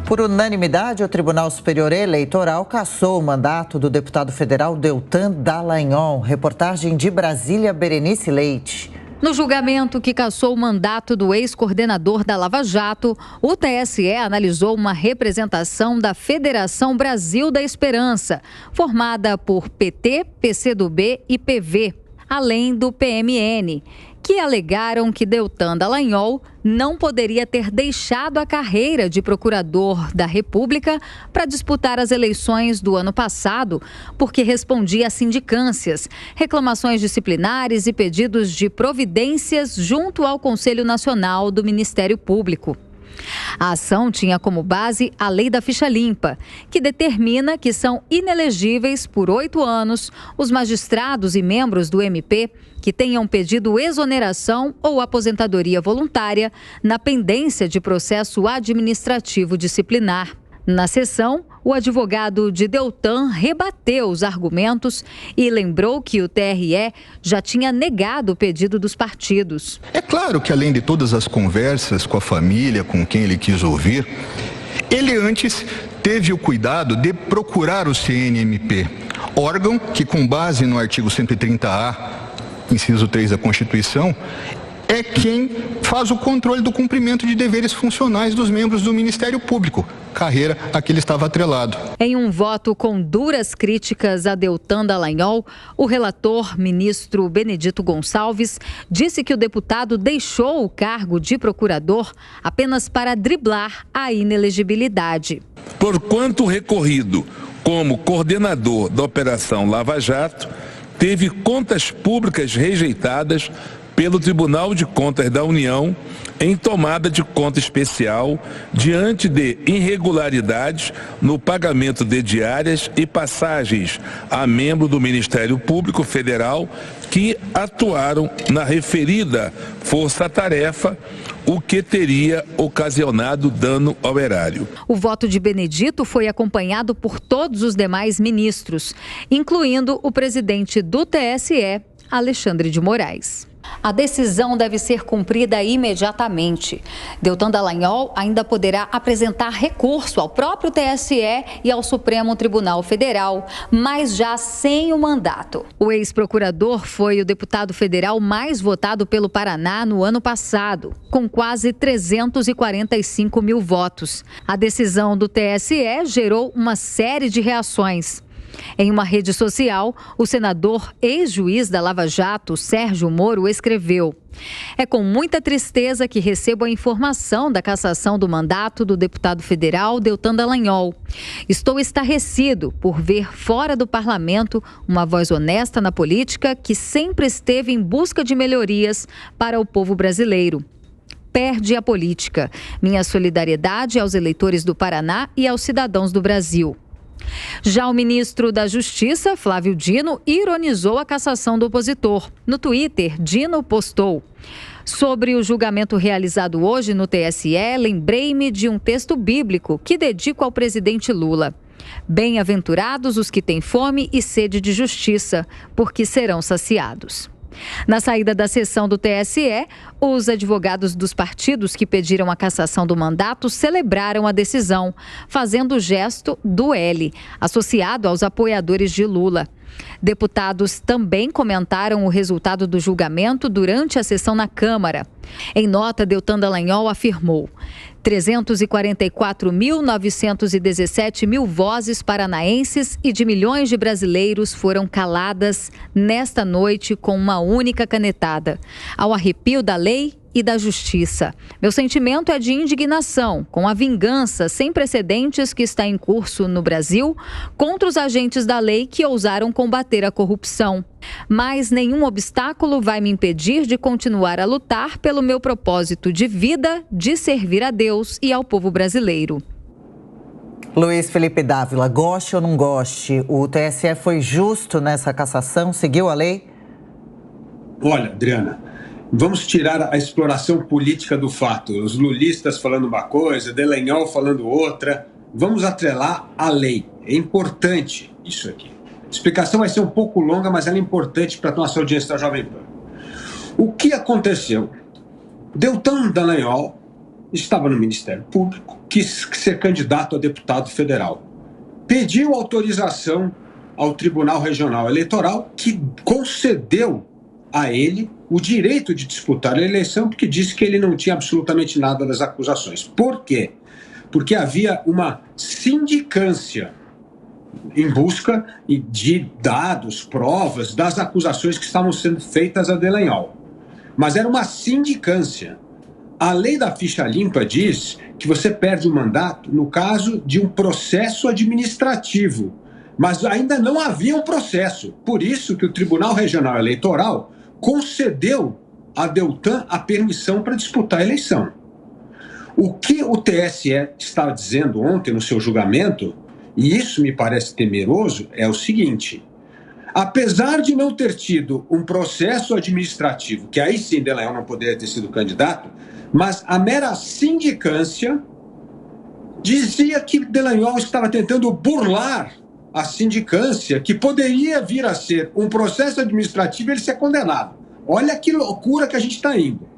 Por unanimidade, o Tribunal Superior Eleitoral cassou o mandato do deputado federal Deltan Dallagnol. Reportagem de Brasília, Berenice Leite. No julgamento que cassou o mandato do ex-coordenador da Lava Jato, o TSE analisou uma representação da Federação Brasil da Esperança, formada por PT, PCdoB e PV, além do PMN, que alegaram que Deltan Dallagnol não poderia ter deixado a carreira de procurador da República para disputar as eleições do ano passado, porque respondia a sindicâncias, reclamações disciplinares e pedidos de providências junto ao Conselho Nacional do Ministério Público. A ação tinha como base a Lei da Ficha Limpa, que determina que são inelegíveis por 8 anos os magistrados e membros do MP que tenham pedido exoneração ou aposentadoria voluntária na pendência de processo administrativo disciplinar. Na sessão, o advogado de Deltan rebateu os argumentos e lembrou que o TRE já tinha negado o pedido dos partidos. É claro que, além de todas as conversas com a família, com quem ele quis ouvir, ele antes teve o cuidado de procurar o CNMP, órgão que, com base no artigo 130A, inciso 3 da Constituição, é quem faz o controle do cumprimento de deveres funcionais dos membros do Ministério Público, carreira a que ele estava atrelado. Em um voto com duras críticas a Deltan Dallagnol, o relator, ministro Benedito Gonçalves, disse que o deputado deixou o cargo de procurador apenas para driblar a inelegibilidade. Porquanto recorrido como coordenador da Operação Lava Jato, teve contas públicas rejeitadas pelo Tribunal de Contas da União em tomada de conta especial diante de irregularidades no pagamento de diárias e passagens a membro do Ministério Público Federal que atuaram na referida força-tarefa, o que teria ocasionado dano ao erário. O voto de Benedito foi acompanhado por todos os demais ministros, incluindo o presidente do TSE, Alexandre de Moraes. A decisão deve ser cumprida imediatamente. Deltan Dallagnol ainda poderá apresentar recurso ao próprio TSE e ao Supremo Tribunal Federal, mas já sem o mandato. O ex-procurador foi o deputado federal mais votado pelo Paraná no ano passado, com quase 345 mil votos. A decisão do TSE gerou uma série de reações. Em uma rede social, o senador ex-juiz da Lava Jato, Sérgio Moro, escreveu: "É com muita tristeza que recebo a informação da cassação do mandato do deputado federal Deltan Dallagnol. Estou estarrecido por ver fora do parlamento uma voz honesta na política que sempre esteve em busca de melhorias para o povo brasileiro. Perde a política. Minha solidariedade aos eleitores do Paraná e aos cidadãos do Brasil." Já o ministro da Justiça, Flávio Dino, ironizou a cassação do opositor. No Twitter, Dino postou: "Sobre o julgamento realizado hoje no TSE, lembrei-me de um texto bíblico que dedico ao presidente Lula. Bem-aventurados os que têm fome e sede de justiça, porque serão saciados." Na saída da sessão do TSE, os advogados dos partidos que pediram a cassação do mandato celebraram a decisão, fazendo o gesto do L, associado aos apoiadores de Lula. Deputados também comentaram o resultado do julgamento durante a sessão na Câmara. Em nota, Deltan Dallagnol afirmou: 344.917 mil vozes paranaenses e de milhões de brasileiros foram caladas nesta noite com uma única canetada, ao arrepio da lei e da justiça. Meu sentimento é de indignação com a vingança sem precedentes que está em curso no Brasil contra os agentes da lei que ousaram combater a corrupção. Mas nenhum obstáculo vai me impedir de continuar a lutar pelo meu propósito de vida, de servir a Deus e ao povo brasileiro. Luiz Felipe Dávila, goste ou não goste, o TSE foi justo nessa cassação? Seguiu a lei? Olha, Adriana, vamos tirar a exploração política do fato. Os lulistas falando uma coisa, Dallagnol falando outra. Vamos atrelar a lei. É importante isso aqui. A explicação vai ser um pouco longa, mas ela é importante para a nossa audiência da Jovem Pan. O que aconteceu? Deltan Dallagnol estava no Ministério Público, quis ser candidato a deputado federal. Pediu autorização ao Tribunal Regional Eleitoral, que concedeu a ele o direito de disputar a eleição, porque disse que ele não tinha absolutamente nada das acusações. Por quê? Porque havia uma sindicância em busca de dados, provas das acusações que estavam sendo feitas a Dallagnol. Mas era uma sindicância. A lei da ficha limpa diz que você perde o mandato no caso de um processo administrativo, mas ainda não havia um processo. Por isso que o Tribunal Regional Eleitoral concedeu a Deltan a permissão para disputar a eleição. O que o TSE estava dizendo ontem no seu julgamento, e isso me parece temeroso, é o seguinte: apesar de não ter tido um processo administrativo, que aí sim Dallagnol não poderia ter sido candidato, mas a mera sindicância dizia que Dallagnol estava tentando burlar a sindicância, que poderia vir a ser um processo administrativo e ele ser condenado. Olha que loucura que a gente está indo.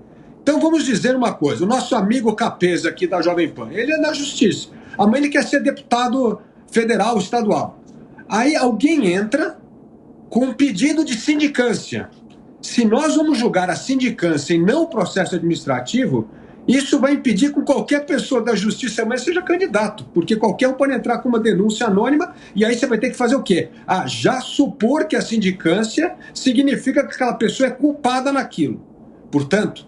Então vamos dizer uma coisa: o nosso amigo Capeza aqui da Jovem Pan, ele é da Justiça. Amanhã ele quer ser deputado federal, estadual. Aí alguém entra com um pedido de sindicância. Se nós vamos julgar a sindicância e não o processo administrativo, isso vai impedir que qualquer pessoa da Justiça amanhã seja candidato, porque qualquer um pode entrar com uma denúncia anônima e aí você vai ter que fazer o quê? Já supor que a sindicância significa que aquela pessoa é culpada naquilo. Portanto,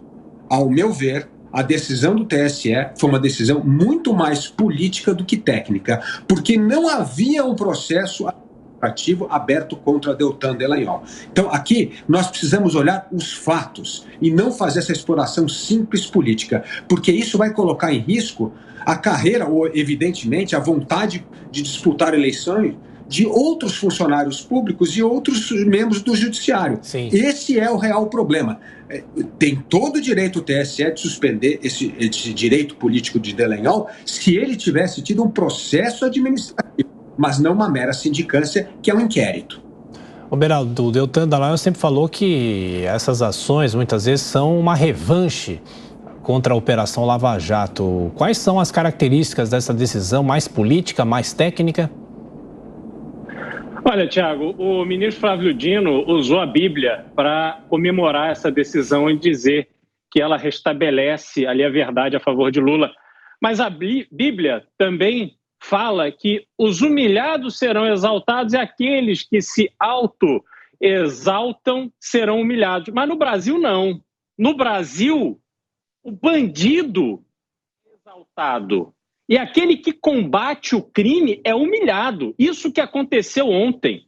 ao meu ver, a decisão do TSE foi uma decisão muito mais política do que técnica, porque não havia um processo ativo aberto contra Deltan Dallagnol. Então, aqui, nós precisamos olhar os fatos e não fazer essa exploração simples política, porque isso vai colocar em risco a carreira, ou, evidentemente, a vontade de disputar eleições de outros funcionários públicos e outros membros do judiciário. Sim. Esse é o real problema. Tem todo o direito o TSE de suspender esse direito político de Dallagnol se ele tivesse tido um processo administrativo, mas não uma mera sindicância, que é um inquérito. O Beraldo, o Deltan Dallagnol sempre falou que essas ações muitas vezes são uma revanche contra a Operação Lava Jato. Quais são as características dessa decisão, mais política, mais técnica? Olha, Tiago, o ministro Flávio Dino usou a Bíblia para comemorar essa decisão e dizer que ela restabelece ali a verdade a favor de Lula. Mas a Bíblia também fala que os humilhados serão exaltados e aqueles que se auto-exaltam serão humilhados. Mas no Brasil, não. No Brasil, o bandido é exaltado. E aquele que combate o crime é humilhado. Isso que aconteceu ontem.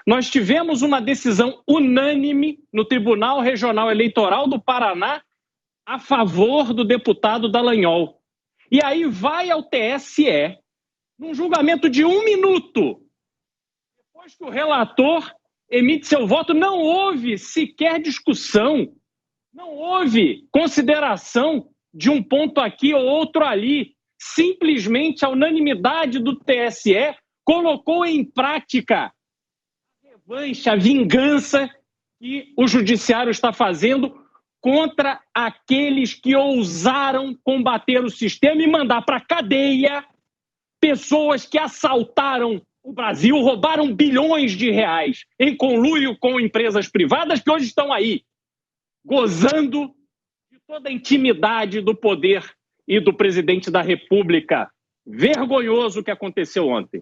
Nós tivemos uma decisão unânime no Tribunal Regional Eleitoral do Paraná a favor do deputado Dallagnol. E aí vai ao TSE, num julgamento de 1 minuto. Depois que o relator emite seu voto, não houve sequer discussão, não houve consideração de um ponto aqui ou outro ali. Simplesmente a unanimidade do TSE colocou em prática a revanche, a vingança que o judiciário está fazendo contra aqueles que ousaram combater o sistema e mandar para a cadeia pessoas que assaltaram o Brasil, roubaram bilhões de reais em conluio com empresas privadas que hoje estão aí, gozando de toda a intimidade do poder e do presidente da República. Vergonhoso o que aconteceu ontem.